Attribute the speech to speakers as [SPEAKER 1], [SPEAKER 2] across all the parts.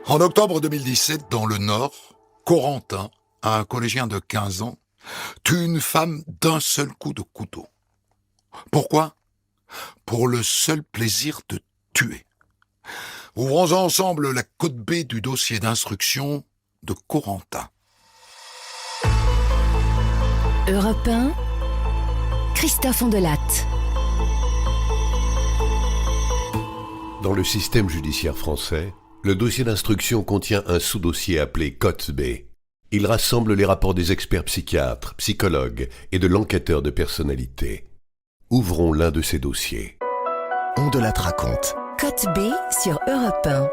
[SPEAKER 1] En octobre 2017, dans le Nord, Corentin, un collégien de 15 ans, tue une femme d'un seul coup de couteau. Pourquoi ? Pour le seul plaisir de tuer. Ouvrons ensemble la code B du dossier d'instruction de Corentin.
[SPEAKER 2] Europe 1, Christophe Ondelatte.
[SPEAKER 3] Dans le système judiciaire français, le dossier d'instruction contient un sous-dossier appelé Cote B. Il rassemble les rapports des experts psychiatres, psychologues et de l'enquêteur de personnalité. Ouvrons l'un de ces dossiers.
[SPEAKER 4] Ondelatte raconte.
[SPEAKER 2] Cote B sur Europe 1.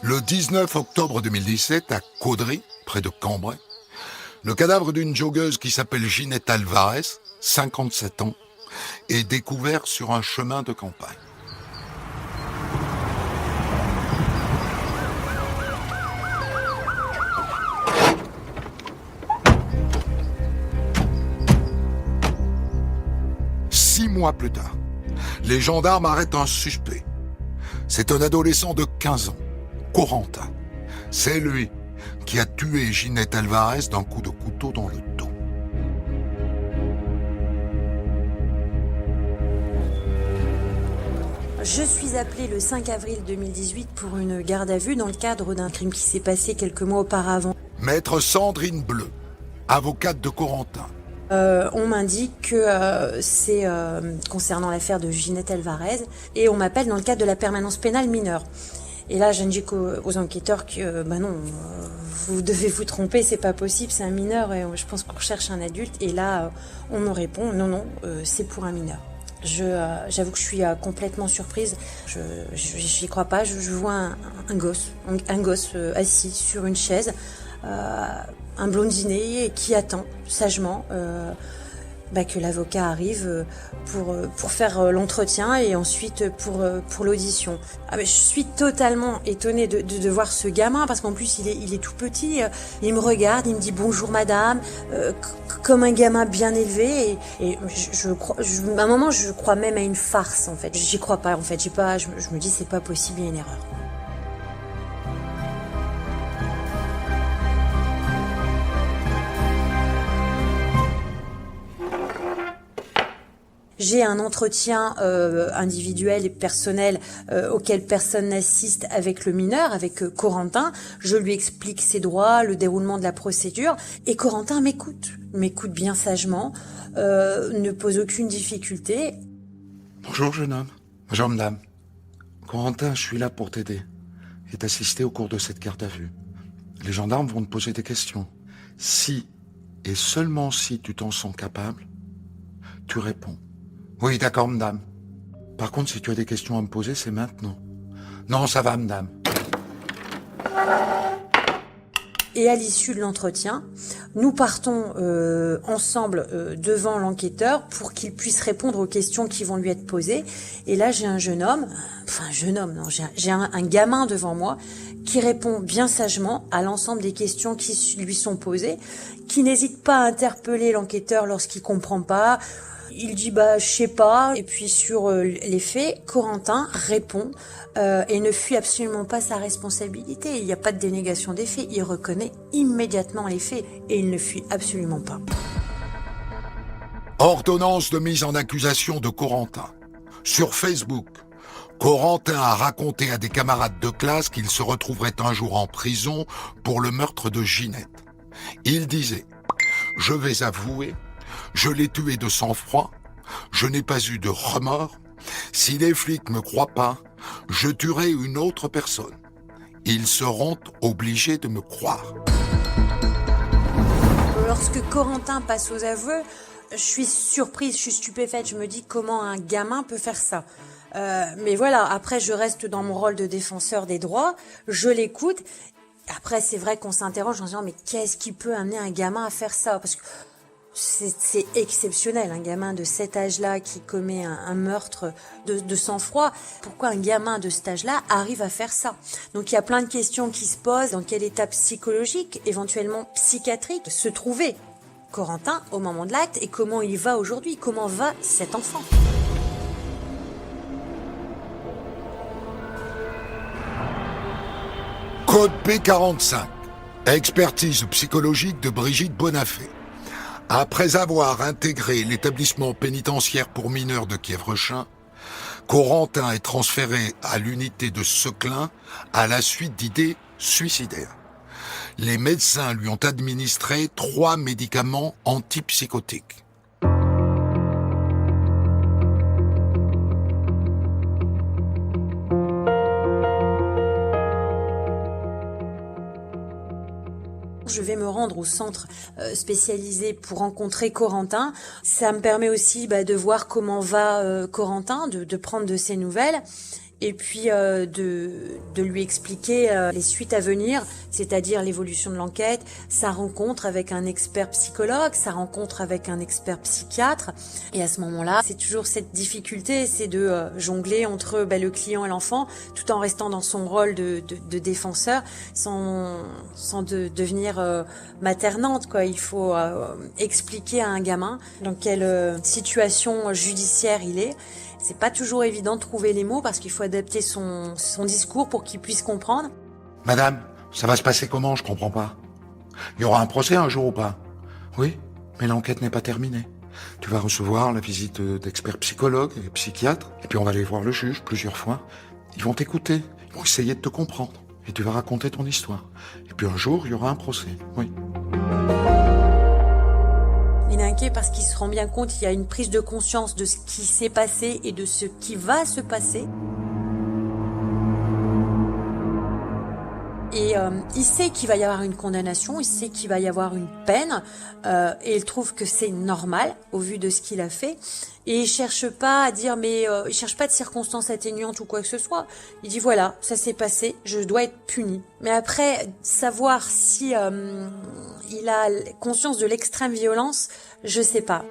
[SPEAKER 1] Le 19 octobre 2017, à Caudry, près de Cambrai, le cadavre d'une joggeuse qui s'appelle Ginette Alvarez, 57 ans, est découvert sur un chemin de campagne. Six mois plus tard, les gendarmes arrêtent un suspect. C'est un adolescent de 15 ans, Corentin. C'est lui qui a tué Ginette Alvarez d'un coup de couteau dans le dos.
[SPEAKER 5] Je suis appelée le 5 avril 2018 pour une garde à vue dans le cadre d'un crime qui s'est passé quelques mois auparavant.
[SPEAKER 1] Maître Sandrine Bleu, avocate de Corentin.
[SPEAKER 5] On m'indique que c'est concernant l'affaire de Ginette Alvarez et on m'appelle dans le cadre de la permanence pénale mineure. Et là, j'indique aux enquêteurs que, vous devez vous tromper, c'est pas possible, c'est un mineur et je pense qu'on recherche un adulte. Et là, on me répond, non, c'est pour un mineur. J'avoue que je suis complètement surprise. J'y crois pas. Je vois un gosse assis sur une chaise, un blondinet qui attend sagement que l'avocat arrive pour faire l'entretien et ensuite pour l'audition. Mais je suis totalement étonnée de voir ce gamin parce qu'en plus il est tout petit. Il me regarde, il me dit bonjour madame, comme un gamin bien élevé et à un moment je crois même à une farce en fait. J'y crois pas en fait. Je me dis c'est pas possible, il y a une erreur. J'ai un entretien individuel et personnel auquel personne n'assiste avec le mineur, avec Corentin. Je lui explique ses droits, le déroulement de la procédure. Et Corentin m'écoute bien sagement, ne pose aucune difficulté.
[SPEAKER 1] Bonjour jeune homme. Bonjour madame. Corentin, je suis là pour t'aider et t'assister au cours de cette garde à vue. Les gendarmes vont te poser des questions. Si, et seulement si tu t'en sens capable, tu réponds. Oui, d'accord, madame. Par contre, si tu as des questions à me poser, c'est maintenant. Non, ça va, madame.
[SPEAKER 5] Et à l'issue de l'entretien, nous partons ensemble devant l'enquêteur pour qu'il puisse répondre aux questions qui vont lui être posées. Et là, j'ai j'ai un gamin devant moi qui répond bien sagement à l'ensemble des questions qui lui sont posées, qui n'hésite pas à interpeller l'enquêteur lorsqu'il comprend pas. Il dit je sais pas, et puis sur les faits, Corentin répond et ne fuit absolument pas sa responsabilité. Il n'y a pas de dénégation des faits, il reconnaît immédiatement les faits et il ne fuit absolument pas.
[SPEAKER 1] Ordonnance de mise en accusation de Corentin. Sur Facebook, Corentin a raconté à des camarades de classe qu'il se retrouverait un jour en prison pour le meurtre de Ginette. Il disait « Je vais avouer, je l'ai tué de sang-froid, je n'ai pas eu de remords. Si les flics me croient pas, je tuerai une autre personne. Ils seront obligés de me croire. »
[SPEAKER 5] Lorsque Corentin passe aux aveux, je suis surprise, je suis stupéfaite. Je me dis comment un gamin peut faire ça. Mais voilà, après je reste dans mon rôle de défenseur des droits, je l'écoute. Après c'est vrai qu'on s'interroge en se disant mais qu'est-ce qui peut amener un gamin à faire ça ? Parce que c'est exceptionnel, un gamin de cet âge-là qui commet un meurtre de sang-froid. Pourquoi un gamin de cet âge-là arrive à faire ça ? Donc il y a plein de questions qui se posent. Dans quelle étape psychologique, éventuellement psychiatrique, se trouvait Corentin au moment de l'acte et comment il va aujourd'hui ? Comment va cet enfant ?
[SPEAKER 1] Code B45. Expertise psychologique de Brigitte Bonafé. Après avoir intégré l'établissement pénitentiaire pour mineurs de Kievrechin, Corentin est transféré à l'unité de Seclin à la suite d'idées suicidaires. Les médecins lui ont administré 3 médicaments antipsychotiques.
[SPEAKER 5] Je vais me rendre au centre spécialisé pour rencontrer Corentin. Ça me permet aussi de voir comment va Corentin, de prendre de ses nouvelles. Et puis de lui expliquer les suites à venir, c'est-à-dire l'évolution de l'enquête, sa rencontre avec un expert psychologue, sa rencontre avec un expert psychiatre. Et à ce moment-là, c'est toujours cette difficulté, c'est de jongler entre le client et l'enfant, tout en restant dans son rôle de défenseur, sans devenir maternante, quoi. Il faut expliquer à un gamin dans quelle situation judiciaire il est. C'est pas toujours évident de trouver les mots parce qu'il faut adapter son discours pour qu'il puisse comprendre.
[SPEAKER 1] Madame, ça va se passer comment? Je comprends pas. Il y aura un procès un jour ou pas? Oui, mais l'enquête n'est pas terminée. Tu vas recevoir la visite d'experts psychologues et psychiatres, et puis on va aller voir le juge plusieurs fois. Ils vont t'écouter, ils vont essayer de te comprendre, et tu vas raconter ton histoire. Et puis un jour, il y aura un procès, oui.
[SPEAKER 5] Il est inquiet parce qu'il se rend bien compte qu'il y a une prise de conscience de ce qui s'est passé et de ce qui va se passer. Et il sait qu'il va y avoir une condamnation, il sait qu'il va y avoir une peine, et il trouve que c'est normal au vu de ce qu'il a fait. Et il cherche pas à dire, il cherche pas de circonstances atténuantes ou quoi que ce soit. Il dit voilà, ça s'est passé, je dois être puni. Mais après, savoir si il a conscience de l'extrême violence, je sais pas.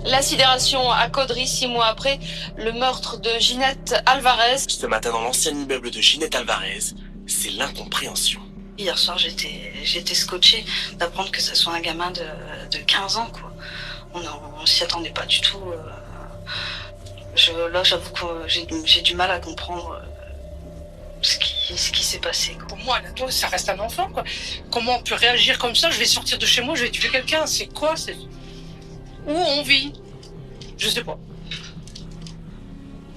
[SPEAKER 6] La sidération à Caudry 6 mois après le meurtre de Ginette Alvarez.
[SPEAKER 7] Ce matin dans l'ancien immeuble de Ginette Alvarez, c'est l'incompréhension.
[SPEAKER 8] Hier soir, j'étais scotchée d'apprendre que ce soit un gamin de 15 ans, quoi. On s'y attendait pas du tout. Là, j'avoue que j'ai du mal à comprendre ce qui s'est passé, quoi.
[SPEAKER 9] Pour moi, Anato, ça reste un enfant, quoi. Comment on peut réagir comme ça? Je vais sortir de chez moi, je vais tuer quelqu'un. C'est quoi? Où on vit? Je sais pas.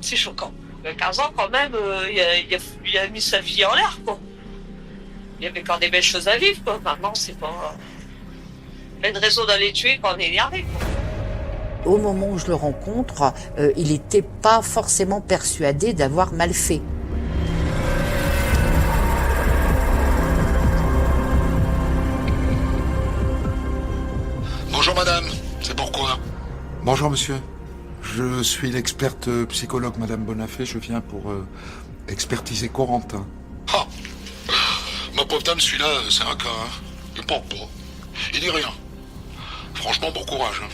[SPEAKER 9] C'est choquant.
[SPEAKER 8] Il y a 15 ans, quand même, il a mis sa vie en l'air, quoi. Il y avait encore des belles choses à vivre, quoi. Maintenant, c'est pas une raison d'aller tuer quand on est énervé, quoi.
[SPEAKER 10] Au moment où je le rencontre, il n'était pas forcément persuadé d'avoir mal fait.
[SPEAKER 1] Bonjour madame, c'est pourquoi? Bonjour monsieur, je suis l'experte psychologue madame Bonafé, je viens pour expertiser Corentin. Ah, ma pauvre dame, celui-là, c'est un cas, hein. Il porte pas, il dit rien. Franchement, bon courage, hein.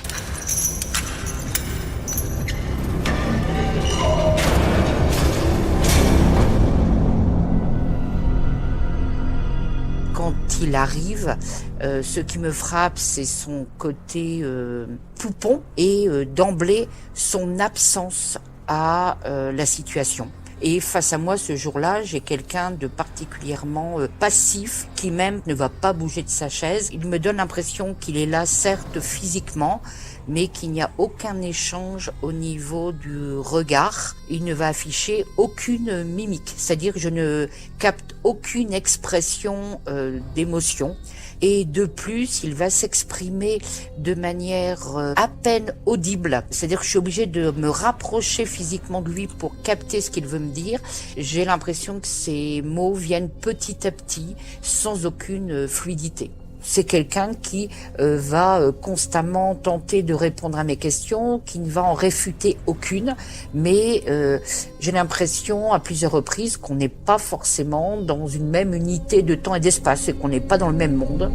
[SPEAKER 10] Quand il arrive, ce qui me frappe, c'est son côté poupon et d'emblée son absence à la situation. Et face à moi, ce jour-là, j'ai quelqu'un de particulièrement passif, qui même ne va pas bouger de sa chaise. Il me donne l'impression qu'il est là, certes physiquement, mais qu'il n'y a aucun échange au niveau du regard. Il ne va afficher aucune mimique, c'est-à-dire que je ne capte aucune expression d'émotion. Et de plus, il va s'exprimer de manière à peine audible. C'est-à-dire que je suis obligée de me rapprocher physiquement de lui pour capter ce qu'il veut me dire. J'ai l'impression que ces mots viennent petit à petit, sans aucune fluidité. C'est quelqu'un qui va constamment tenter de répondre à mes questions, qui ne va en réfuter aucune, mais j'ai l'impression à plusieurs reprises qu'on n'est pas forcément dans une même unité de temps et d'espace et qu'on n'est pas dans le même monde.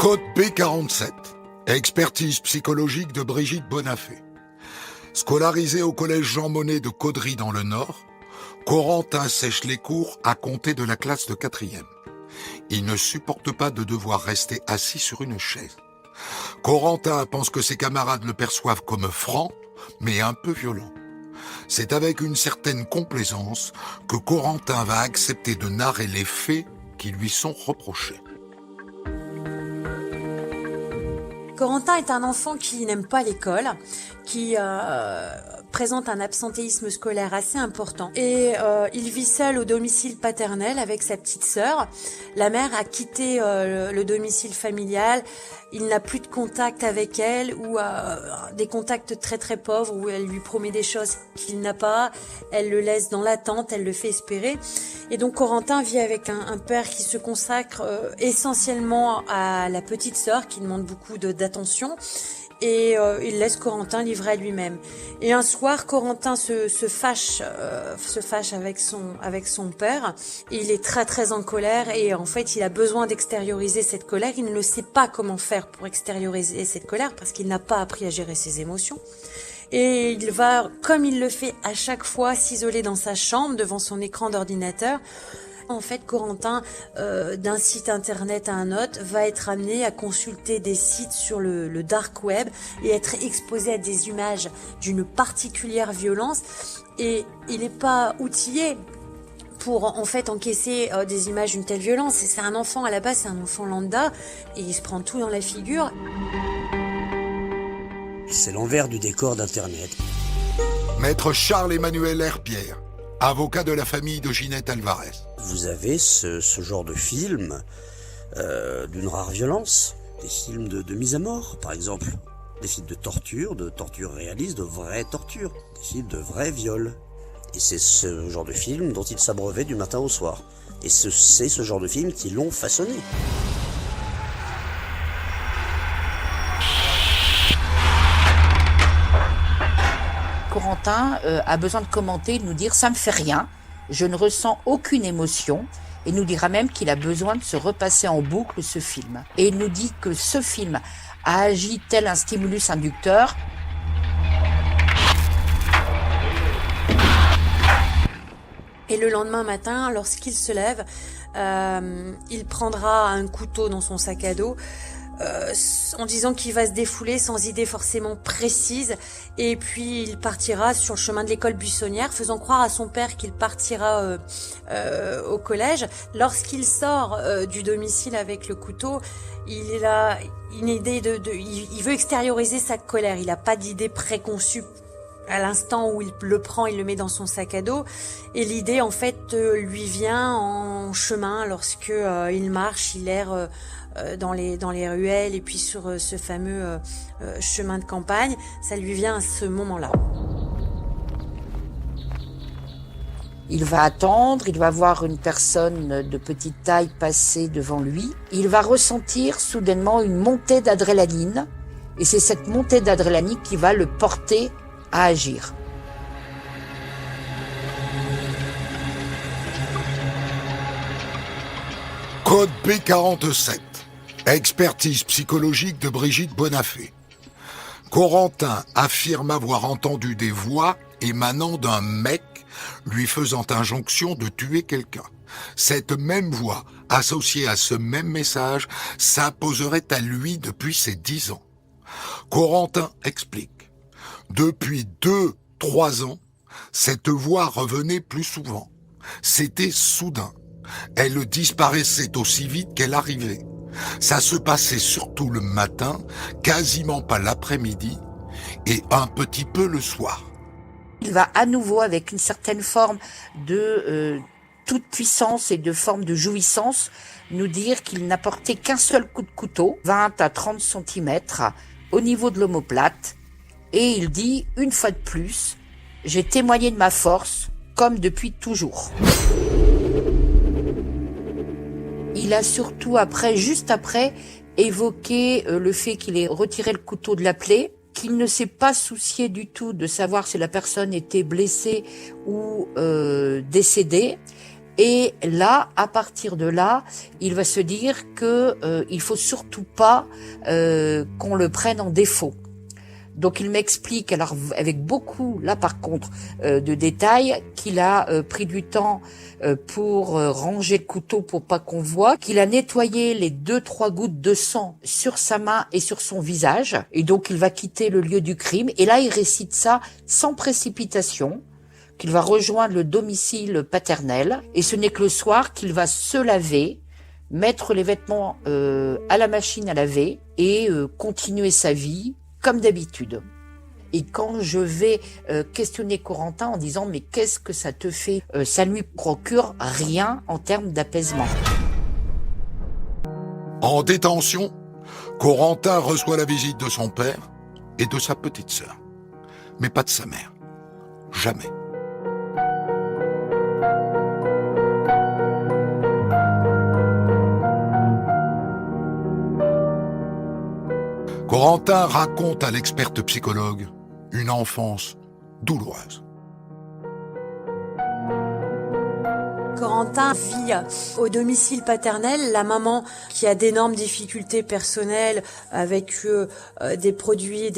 [SPEAKER 1] Code B47. Expertise psychologique de Brigitte Bonafé. Scolarisé au collège Jean Monnet de Caudry dans le Nord, Corentin sèche les cours à compter de la classe de 4e. Il ne supporte pas de devoir rester assis sur une chaise. Corentin pense que ses camarades le perçoivent comme franc, mais un peu violent. C'est avec une certaine complaisance que Corentin va accepter de narrer les faits qui lui sont reprochés.
[SPEAKER 5] Corentin est un enfant qui n'aime pas l'école, qui présente un absentéisme scolaire assez important et il vit seul au domicile paternel avec sa petite sœur. La mère a quitté le domicile familial, il n'a plus de contact avec elle ou des contacts très très pauvres où elle lui promet des choses qu'il n'a pas, elle le laisse dans l'attente, elle le fait espérer. Et donc Corentin vit avec un père qui se consacre essentiellement à la petite sœur qui demande beaucoup d'attention. Et il laisse Corentin livrer à lui-même. Et un soir, Corentin se fâche avec son père. Il est très très en colère et en fait, il a besoin d'extérioriser cette colère. Il ne sait pas comment faire pour extérioriser cette colère parce qu'il n'a pas appris à gérer ses émotions. Et il va, comme il le fait à chaque fois, s'isoler dans sa chambre devant son écran d'ordinateur. En fait, Corentin, d'un site internet à un autre, va être amené à consulter des sites sur le dark web et être exposé à des images d'une particulière violence. Et il n'est pas outillé pour en fait encaisser des images d'une telle violence. C'est un enfant à la base, c'est un enfant lambda et il se prend tout dans la figure.
[SPEAKER 11] C'est l'envers du décor d'Internet.
[SPEAKER 1] Maître Charles-Emmanuel Herpierre, avocat de la famille de Ginette Alvarez.
[SPEAKER 11] Vous avez ce genre de film d'une rare violence, des films de mise à mort, par exemple, des films de torture réaliste, de vraie torture, des films de vrais viols. Et c'est ce genre de film dont ils s'abreuvaient du matin au soir. Et c'est ce genre de film qui l'ont façonné.
[SPEAKER 10] Corentin a besoin de commenter, de nous dire « ça me fait rien ». Je ne ressens aucune émotion et nous dira même qu'il a besoin de se repasser en boucle ce film. Et il nous dit que ce film a agi tel un stimulus inducteur.
[SPEAKER 5] Et le lendemain matin, lorsqu'il se lève, il prendra un couteau dans son sac à dos en disant qu'il va se défouler sans idée forcément précise et puis il partira sur le chemin de l'école buissonnière faisant croire à son père qu'il partira au collège. Lorsqu'il sort du domicile avec le couteau, il a une idée il veut extérioriser sa colère, il n'a pas d'idée préconçue. À l'instant où il le prend, il le met dans son sac à dos et l'idée en fait lui vient en chemin lorsque il marche, il erre dans les ruelles et puis sur ce fameux chemin de campagne, ça lui vient à ce moment-là.
[SPEAKER 10] Il va attendre, il va voir une personne de petite taille passer devant lui. Il va ressentir soudainement une montée d'adrénaline et c'est cette montée d'adrénaline qui va le porter à agir.
[SPEAKER 1] Code B47. Expertise psychologique de Brigitte Bonafé. Corentin affirme avoir entendu des voix émanant d'un mec lui faisant injonction de tuer quelqu'un. Cette même voix, associée à ce même message, s'imposerait à lui depuis ses 10 ans. Corentin explique. Depuis 2-3 ans, cette voix revenait plus souvent. C'était soudain. Elle disparaissait aussi vite qu'elle arrivait. Ça se passait surtout le matin, quasiment pas l'après-midi, et un petit peu le soir.
[SPEAKER 10] Il va à nouveau, avec une certaine forme de toute puissance et de forme de jouissance, nous dire qu'il n'a porté qu'un seul coup de couteau, 20 à 30 cm, au niveau de l'omoplate, et il dit, une fois de plus, j'ai témoigné de ma force, comme depuis toujours. Il a surtout juste après, évoqué le fait qu'il ait retiré le couteau de la plaie, qu'il ne s'est pas soucié du tout de savoir si la personne était blessée ou décédée, Et là, à partir de là, il va se dire que il faut surtout pas qu'on le prenne en défaut. Donc il m'explique, alors avec beaucoup, là par contre, de détails, qu'il a pris du temps pour ranger le couteau pour pas qu'on voit, qu'il a nettoyé les 2-3 gouttes de sang sur sa main et sur son visage, et donc il va quitter le lieu du crime. Et là, il récite ça sans précipitation, qu'il va rejoindre le domicile paternel, et ce n'est que le soir qu'il va se laver, mettre les vêtements à la machine à laver et continuer sa vie comme d'habitude. Et quand je vais questionner Corentin en disant « mais qu'est-ce que ça te fait ?» Ça ne lui procure rien en termes d'apaisement.
[SPEAKER 1] En détention, Corentin reçoit la visite de son père et de sa petite sœur, mais pas de sa mère. Jamais. Corentin raconte à l'experte psychologue une enfance douloureuse.
[SPEAKER 5] Corentin vit au domicile paternel, la maman qui a d'énormes difficultés personnelles avec des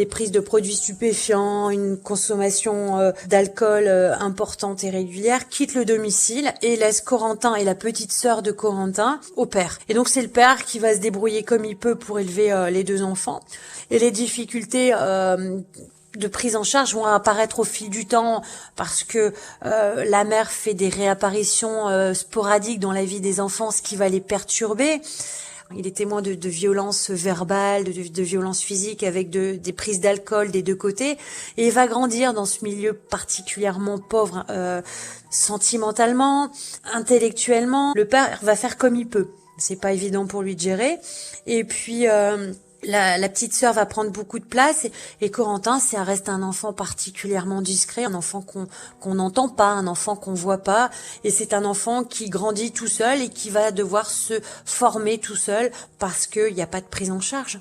[SPEAKER 5] prises de produits stupéfiants, une consommation d'alcool importante et régulière, quitte le domicile et laisse Corentin et la petite sœur de Corentin au père. Et donc c'est le père qui va se débrouiller comme il peut pour élever les deux enfants. Et les difficultés de prise en charge vont apparaître au fil du temps parce que la mère fait des réapparitions sporadiques dans la vie des enfants, ce qui va les perturber. Il est témoin de violences verbales, de violences physiques avec des prises d'alcool des deux côtés. Et il va grandir dans ce milieu particulièrement pauvre, sentimentalement, intellectuellement. Le père va faire comme il peut. C'est pas évident pour lui de gérer. Et puis la petite sœur va prendre beaucoup de place et Corentin, ça reste un enfant particulièrement discret, un enfant qu'on n'entend pas, un enfant qu'on voit pas, et c'est un enfant qui grandit tout seul et qui va devoir se former tout seul parce qu'il n'y a pas de prise en charge.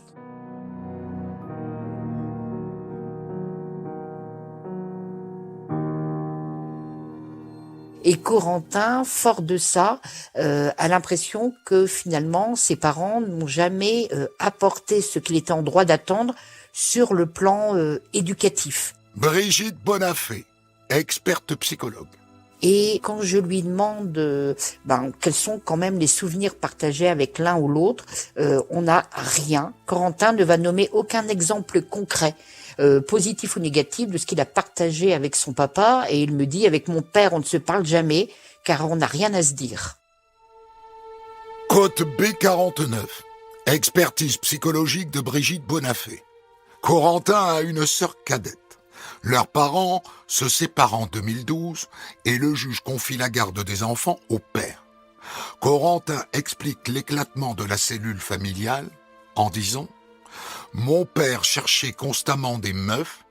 [SPEAKER 10] Et Corentin, fort de ça, a l'impression que finalement ses parents n'ont jamais apporté ce qu'il était en droit d'attendre sur le plan éducatif.
[SPEAKER 1] Brigitte Bonafé, experte psychologue.
[SPEAKER 10] Et quand je lui demande quels sont quand même les souvenirs partagés avec l'un ou l'autre, on n'a rien. Corentin ne va nommer aucun exemple concret, positif ou négatif, de ce qu'il a partagé avec son papa. Et il me dit, avec mon père, on ne se parle jamais, car on n'a rien à se dire.
[SPEAKER 1] Côte B49, expertise psychologique de Brigitte Bonafé. Corentin a une sœur cadette. Leurs parents se séparent en 2012 et le juge confie la garde des enfants au père. Corentin explique l'éclatement de la cellule familiale en disant « Mon père cherchait constamment des meufs,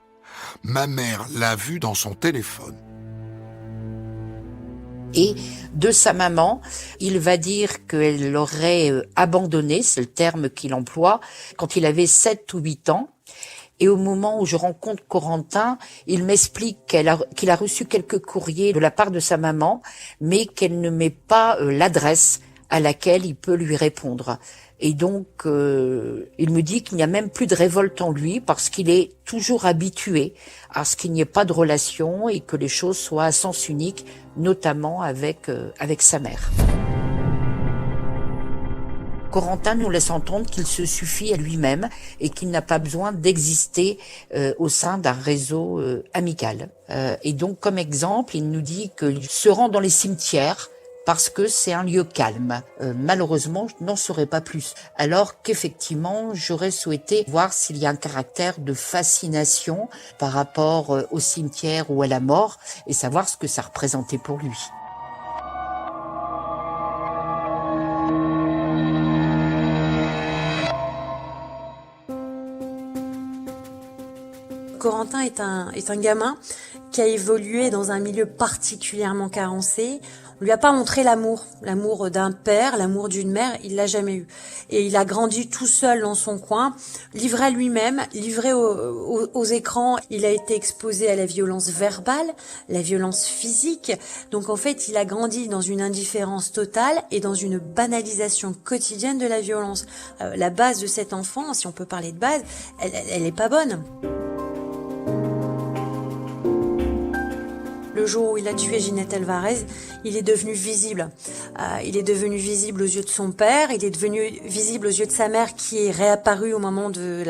[SPEAKER 1] ma mère l'a vu dans son téléphone. »
[SPEAKER 10] Et de sa maman, il va dire qu'elle l'aurait abandonné, c'est le terme qu'il emploie, quand il avait 7 ou 8 ans. Et au moment où je rencontre Corentin, il m'explique qu'il a reçu quelques courriers de la part de sa maman, mais qu'elle ne met pas l'adresse à laquelle il peut lui répondre. Et donc, il me dit qu'il n'y a même plus de révolte en lui parce qu'il est toujours habitué à ce qu'il n'y ait pas de relation et que les choses soient à sens unique, notamment avec sa mère. Corentin nous laisse entendre qu'il se suffit à lui-même et qu'il n'a pas besoin d'exister au sein d'un réseau amical. Et donc, comme exemple, il nous dit qu'il se rend dans les cimetières parce que c'est un lieu calme. Malheureusement, je n'en saurais pas plus. Alors qu'effectivement, j'aurais souhaité voir s'il y a un caractère de fascination par rapport au cimetière ou à la mort et savoir ce que ça représentait pour lui.
[SPEAKER 5] Corentin est un gamin qui a évolué dans un milieu particulièrement carencé. On lui a pas montré l'amour d'un père, l'amour d'une mère, il l'a jamais eu. Et il a grandi tout seul dans son coin, livré à lui-même, livré aux écrans. Il a été exposé à la violence verbale, la violence physique. Donc en fait, il a grandi dans une indifférence totale et dans une banalisation quotidienne de la violence. La base de cet enfant, si on peut parler de base, elle est pas bonne. Le jour où il a tué Ginette Alvarez, il est devenu visible. Il est devenu visible aux yeux de son père, il est devenu visible aux yeux de sa mère qui est réapparue au moment de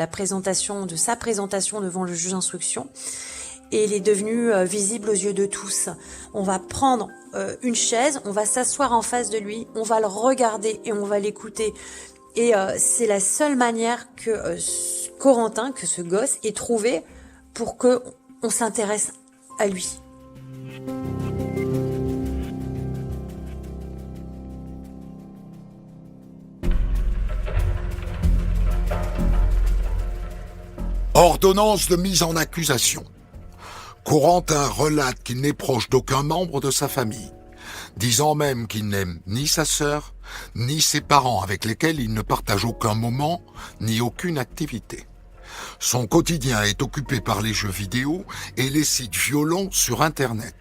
[SPEAKER 5] sa présentation devant le juge d'instruction. Et il est devenu visible aux yeux de tous. On va prendre une chaise, on va s'asseoir en face de lui, on va le regarder et on va l'écouter. Et c'est la seule manière que Corentin, que ce gosse, ait trouvé pour que on s'intéresse à lui.
[SPEAKER 1] Ordonnance de mise en accusation. Corentin relate qu'il n'est proche d'aucun membre de sa famille, disant même qu'il n'aime ni sa sœur, ni ses parents avec lesquels il ne partage aucun moment, ni aucune activité. Son quotidien est occupé par les jeux vidéo et les sites violents sur Internet.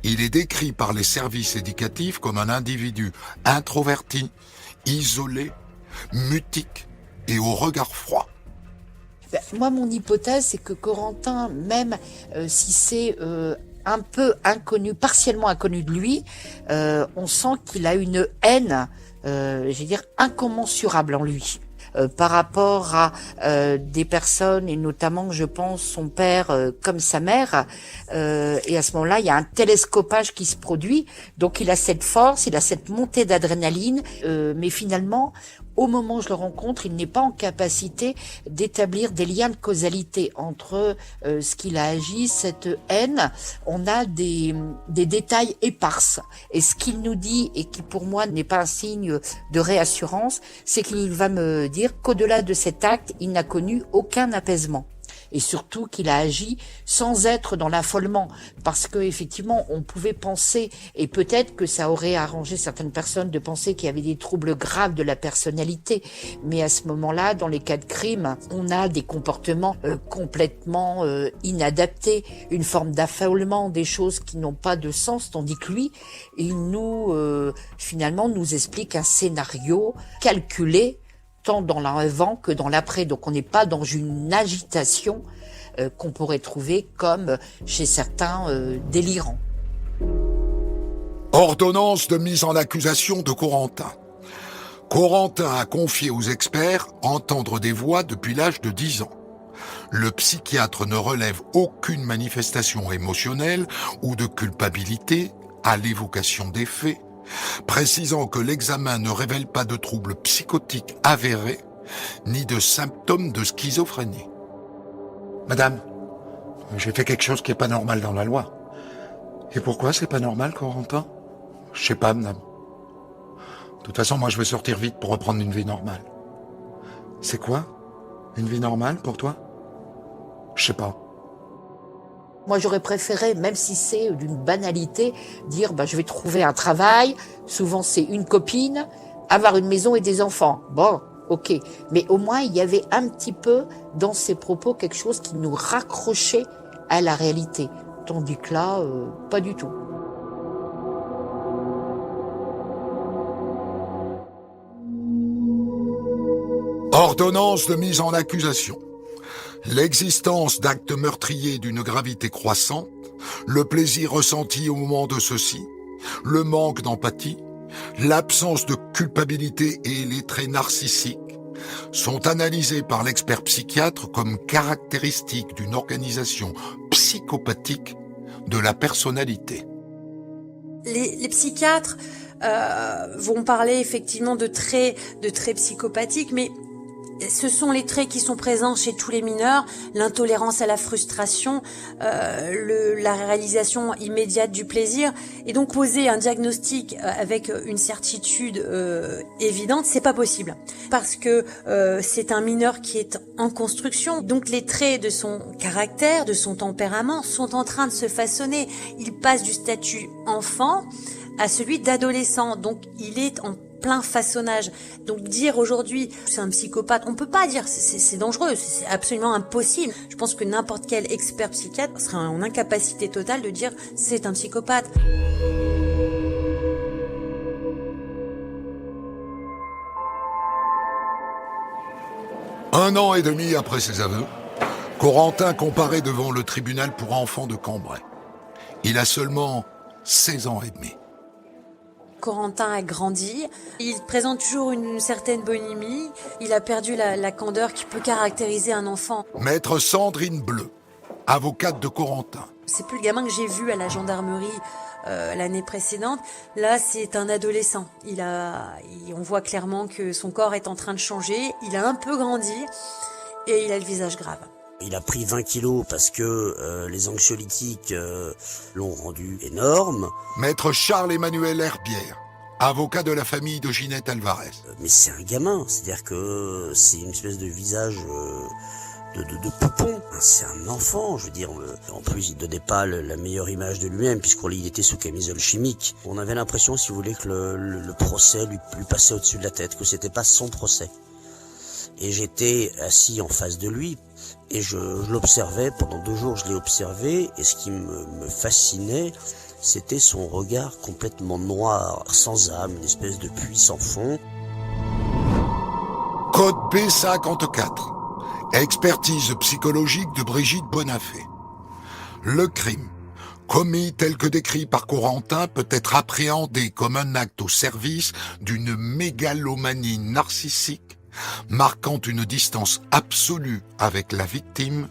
[SPEAKER 1] Il est décrit par les services éducatifs comme un individu introverti, isolé, mutique et au regard froid.
[SPEAKER 10] Moi, mon hypothèse, c'est que Corentin, même si c'est un peu inconnu, partiellement inconnu de lui, on sent qu'il a une haine, incommensurable en lui. Par rapport à des personnes, et notamment, je pense, son père comme sa mère. Et à ce moment-là, il y a un télescopage qui se produit. Donc, il a cette force, il a cette montée d'adrénaline. Mais finalement, au moment où je le rencontre, il n'est pas en capacité d'établir des liens de causalité entre ce qu'il a agi, cette haine. On a des détails éparses. Et ce qu'il nous dit, et qui pour moi n'est pas un signe de réassurance, c'est qu'il va me dire qu'au-delà de cet acte, il n'a connu aucun apaisement. Et surtout qu'il a agi sans être dans l'affolement, parce que effectivement on pouvait penser, et peut-être que ça aurait arrangé certaines personnes de penser qu'il y avait des troubles graves de la personnalité, mais à ce moment-là, dans les cas de crime, on a des comportements complètement inadaptés, une forme d'affolement, des choses qui n'ont pas de sens, tandis que lui, il finalement nous explique un scénario calculé, tant dans l'avant que dans l'après. Donc on n'est pas dans une agitation qu'on pourrait trouver comme chez certains délirants.
[SPEAKER 1] Ordonnance de mise en accusation de Corentin. Corentin a confié aux experts entendre des voix depuis l'âge de 10 ans. Le psychiatre ne relève aucune manifestation émotionnelle ou de culpabilité à l'évocation des faits, précisant que l'examen ne révèle pas de troubles psychotiques avérés, ni de symptômes de schizophrénie.
[SPEAKER 12] Madame, j'ai fait quelque chose qui est pas normal dans la loi. Et pourquoi c'est pas normal, Corentin? Je sais pas, madame. De toute façon, moi je veux sortir vite pour reprendre une vie normale. C'est quoi? Une vie normale pour toi? Je sais pas.
[SPEAKER 10] Moi, j'aurais préféré, même si c'est d'une banalité, dire je vais trouver un travail, souvent c'est une copine, avoir une maison et des enfants. Bon, ok. Mais au moins, il y avait un petit peu dans ses propos quelque chose qui nous raccrochait à la réalité. Tandis que là, pas du tout.
[SPEAKER 1] Ordonnance de mise en accusation. L'existence d'actes meurtriers d'une gravité croissante, le plaisir ressenti au moment de ceux-ci, le manque d'empathie, l'absence de culpabilité et les traits narcissiques sont analysés par l'expert psychiatre comme caractéristiques d'une organisation psychopathique de la personnalité.
[SPEAKER 5] Les psychiatres vont parler effectivement de traits psychopathiques, mais ce sont les traits qui sont présents chez tous les mineurs, l'intolérance à la frustration, la réalisation immédiate du plaisir. Et donc poser un diagnostic avec une certitude évidente, c'est pas possible. Parce que c'est un mineur qui est en construction. Donc les traits de son caractère, de son tempérament sont en train de se façonner. Il passe du statut enfant à celui d'adolescent. Donc il est en plein façonnage. Donc dire aujourd'hui c'est un psychopathe, on peut pas dire, c'est dangereux, c'est absolument impossible. Je pense que n'importe quel expert psychiatre serait en incapacité totale de dire c'est un psychopathe.
[SPEAKER 1] Un an et demi après ses aveux, Corentin comparaît devant le tribunal pour enfants de Cambrai. Il a seulement 16 ans et demi.
[SPEAKER 5] Corentin a grandi, il présente toujours une certaine bonhomie, il a perdu la candeur qui peut caractériser un enfant.
[SPEAKER 1] Maître Sandrine Bleu, avocate de Corentin.
[SPEAKER 5] C'est plus le gamin que j'ai vu à la gendarmerie l'année précédente. Là, c'est un adolescent. On voit clairement que son corps est en train de changer. Il a un peu grandi et il a le visage grave.
[SPEAKER 11] Il a pris 20 kilos parce que les anxiolytiques l'ont rendu énorme.
[SPEAKER 1] Maître Charles-Emmanuel Herbière, avocat de la famille de Ginette Alvarez.
[SPEAKER 11] Mais c'est un gamin, c'est-à-dire que c'est une espèce de visage de poupon. C'est un enfant, je veux dire. En plus, il donnait pas la meilleure image de lui-même puisqu'il était sous camisole chimique. On avait l'impression, si vous voulez, que le procès lui passait au-dessus de la tête, que c'était pas son procès. Et j'étais assis en face de lui et je l'observais, pendant 2 jours je l'ai observé, et ce qui me fascinait, c'était son regard complètement noir, sans âme, une espèce de puits sans fond.
[SPEAKER 1] Code B54. Expertise psychologique de Brigitte Bonafé. Le crime, commis tel que décrit par Corentin, peut être appréhendé comme un acte au service d'une mégalomanie narcissique, marquant une distance absolue avec la victime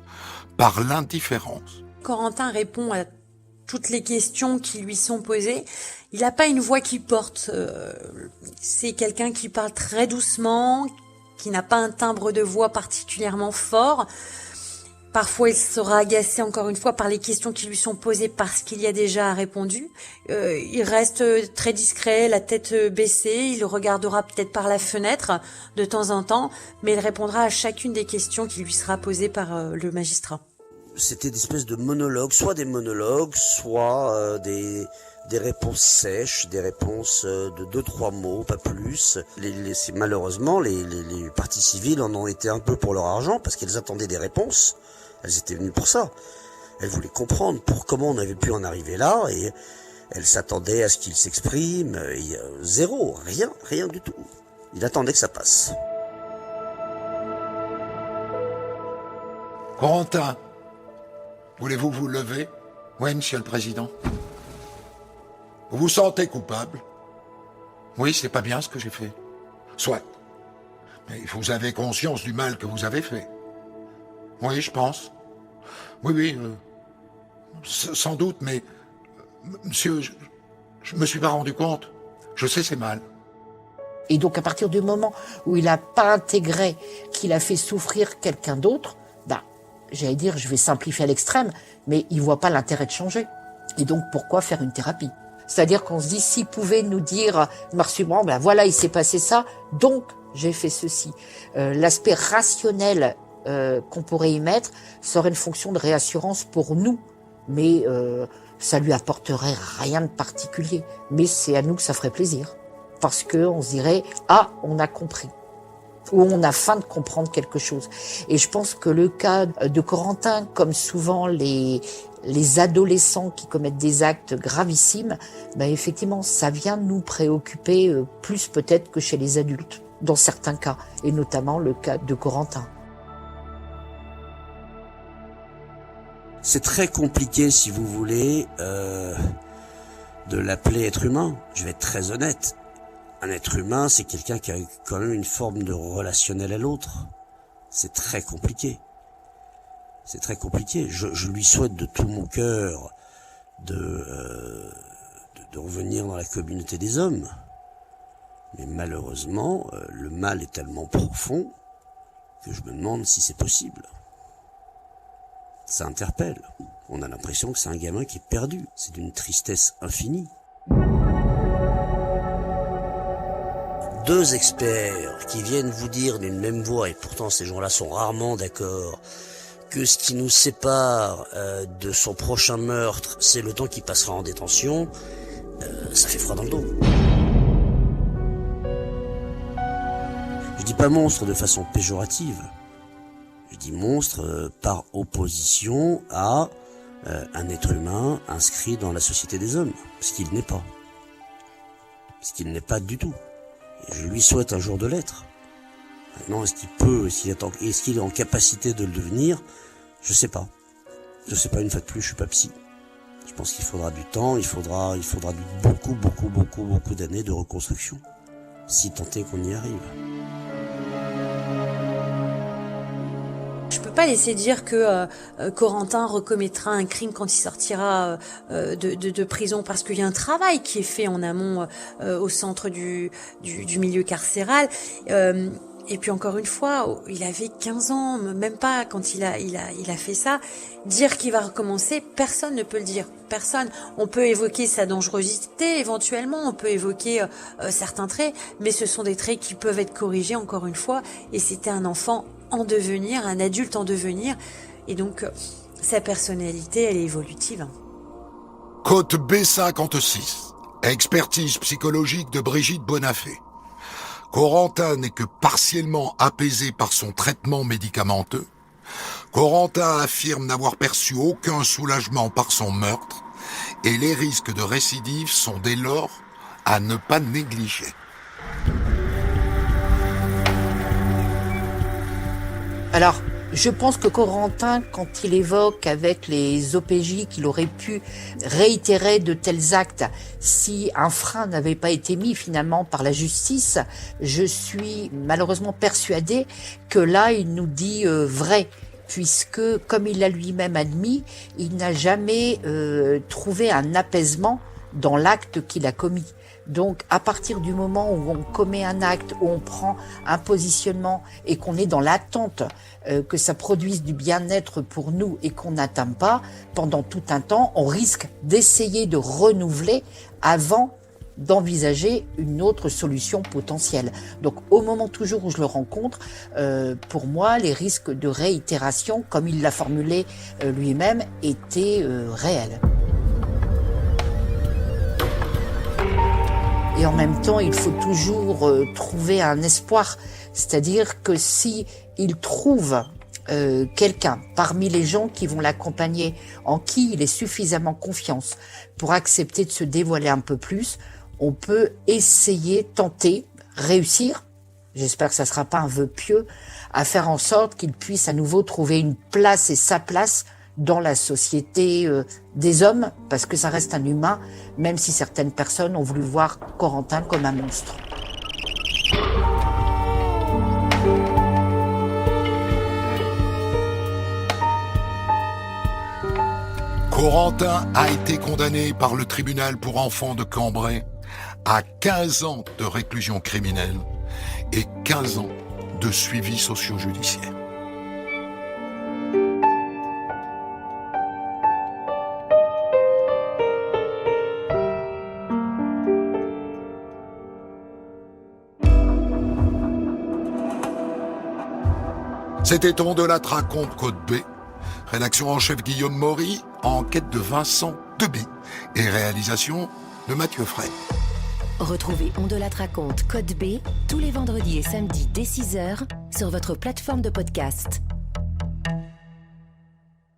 [SPEAKER 1] par l'indifférence.
[SPEAKER 5] Corentin répond à toutes les questions qui lui sont posées. Il n'a pas une voix qui porte. C'est quelqu'un qui parle très doucement, qui n'a pas un timbre de voix particulièrement fort. Parfois, il sera agacé, encore une fois, par les questions qui lui sont posées parce qu'il y a déjà répondu. Il reste très discret, la tête baissée. Il regardera peut-être par la fenêtre de temps en temps, mais il répondra à chacune des questions qui lui sera posée par le magistrat.
[SPEAKER 11] C'était des espèces de monologues, soit des monologues, soit des réponses sèches, des réponses de 2-3 mots, pas plus. Malheureusement, les parties civiles en ont été un peu pour leur argent, parce qu'elles attendaient des réponses. Elles étaient venues pour ça. Elles voulaient comprendre comment on avait pu en arriver là, et elles s'attendaient à ce qu'il s'exprime. Zéro, rien du tout. Il attendait que ça passe.
[SPEAKER 12] Corentin, voulez-vous vous lever? Oui, monsieur le président.
[SPEAKER 1] Vous vous sentez coupable?
[SPEAKER 12] Oui, c'est pas bien ce que j'ai fait.
[SPEAKER 1] Soit. Mais vous avez conscience du mal que vous avez fait?
[SPEAKER 12] Oui, je pense. Oui, sans doute, mais... monsieur, je me suis pas rendu compte. Je sais, c'est mal.
[SPEAKER 10] Et donc, à partir du moment où il n'a pas intégré qu'il a fait souffrir quelqu'un d'autre, j'allais dire, je vais simplifier à l'extrême, mais il voit pas l'intérêt de changer. Et donc, pourquoi faire une thérapie? C'est-à-dire qu'on se dit, s'il pouvait nous dire, noir-sur-blanc, voilà, il s'est passé ça, donc j'ai fait ceci. L'aspect rationnel qu'on pourrait y mettre serait une fonction de réassurance pour nous, mais ça lui apporterait rien de particulier. Mais c'est à nous que ça ferait plaisir, parce que on se dirait, on a compris, ou on a faim de comprendre quelque chose. Et je pense que le cas de Corentin, comme souvent les adolescents qui commettent des actes gravissimes, effectivement, ça vient nous préoccuper plus peut-être que chez les adultes, dans certains cas, et notamment le cas de Corentin.
[SPEAKER 11] C'est très compliqué, si vous voulez, de l'appeler être humain. Je vais être très honnête. Un être humain, c'est quelqu'un qui a quand même une forme de relationnel à l'autre. C'est très compliqué. C'est très compliqué. Je lui souhaite de tout mon cœur de revenir dans la communauté des hommes. Mais malheureusement, le mal est tellement profond que je me demande si c'est possible. Ça interpelle. On a l'impression que c'est un gamin qui est perdu. C'est d'une tristesse infinie. 2 experts qui viennent vous dire d'une même voix, et pourtant ces gens-là sont rarement d'accord, que ce qui nous sépare de son prochain meurtre, c'est le temps qu'il passera en détention, ça fait froid dans le dos. Je dis pas monstre de façon péjorative. Je dis monstre par opposition à un être humain inscrit dans la société des hommes, ce qu'il n'est pas. Ce qu'il n'est pas du tout. Et je lui souhaite un jour de l'être. Maintenant, est-ce qu'il est en capacité de le devenir? Je sais pas. Je sais pas, une fois de plus, je suis pas psy. Je pense qu'il faudra du temps, il faudra beaucoup d'années de reconstruction. Si tant est qu'on y arrive.
[SPEAKER 5] Je peux pas laisser dire que Corentin recommettra un crime quand il sortira de prison, parce qu'il y a un travail qui est fait en amont au centre du milieu carcéral. Et puis encore une fois, il avait 15 ans, même pas quand il a fait ça. Dire qu'il va recommencer, personne ne peut le dire. Personne. On peut évoquer sa dangerosité, éventuellement, on peut évoquer certains traits, mais ce sont des traits qui peuvent être corrigés, encore une fois. Et c'était un enfant en devenir, un adulte en devenir. Et donc, sa personnalité, elle est évolutive.
[SPEAKER 1] Code B56. Expertise psychologique de Brigitte Bonafé. Corentin n'est que partiellement apaisé par son traitement médicamenteux. Corentin affirme n'avoir perçu aucun soulagement par son meurtre, et les risques de récidive sont dès lors à ne pas négliger.
[SPEAKER 10] Alors, je pense que Corentin, quand il évoque avec les OPJ qu'il aurait pu réitérer de tels actes si un frein n'avait pas été mis finalement par la justice, je suis malheureusement persuadée que là, il nous dit vrai, puisque, comme il l'a lui-même admis, il n'a jamais trouvé un apaisement dans l'acte qu'il a commis. Donc, à partir du moment où on commet un acte, où on prend un positionnement et qu'on est dans l'attente que ça produise du bien-être pour nous et qu'on n'atteint pas, pendant tout un temps, on risque d'essayer de renouveler avant d'envisager une autre solution potentielle. Donc, au moment toujours où je le rencontre, pour moi, les risques de réitération, comme il l'a formulé lui-même, étaient réels. Et en même temps, il faut toujours trouver un espoir. C'est-à-dire que si il trouve quelqu'un parmi les gens qui vont l'accompagner, en qui il ait suffisamment confiance pour accepter de se dévoiler un peu plus, on peut essayer, tenter, réussir, j'espère que ça ne sera pas un vœu pieux, à faire en sorte qu'il puisse à nouveau trouver une place et sa place dans la société des hommes, parce que ça reste un humain, même si certaines personnes ont voulu voir Corentin comme un monstre.
[SPEAKER 1] Corentin a été condamné par le tribunal pour enfants de Cambrai à 15 ans de réclusion criminelle et 15 ans de suivi socio-judiciaire. C'était On de la raconte Code B. Rédaction en chef Guillaume Maury, enquête de Vincent Deby et réalisation de Mathieu Frey.
[SPEAKER 2] Retrouvez On de la raconte Code B tous les vendredis et samedis dès 6h sur votre plateforme de podcast.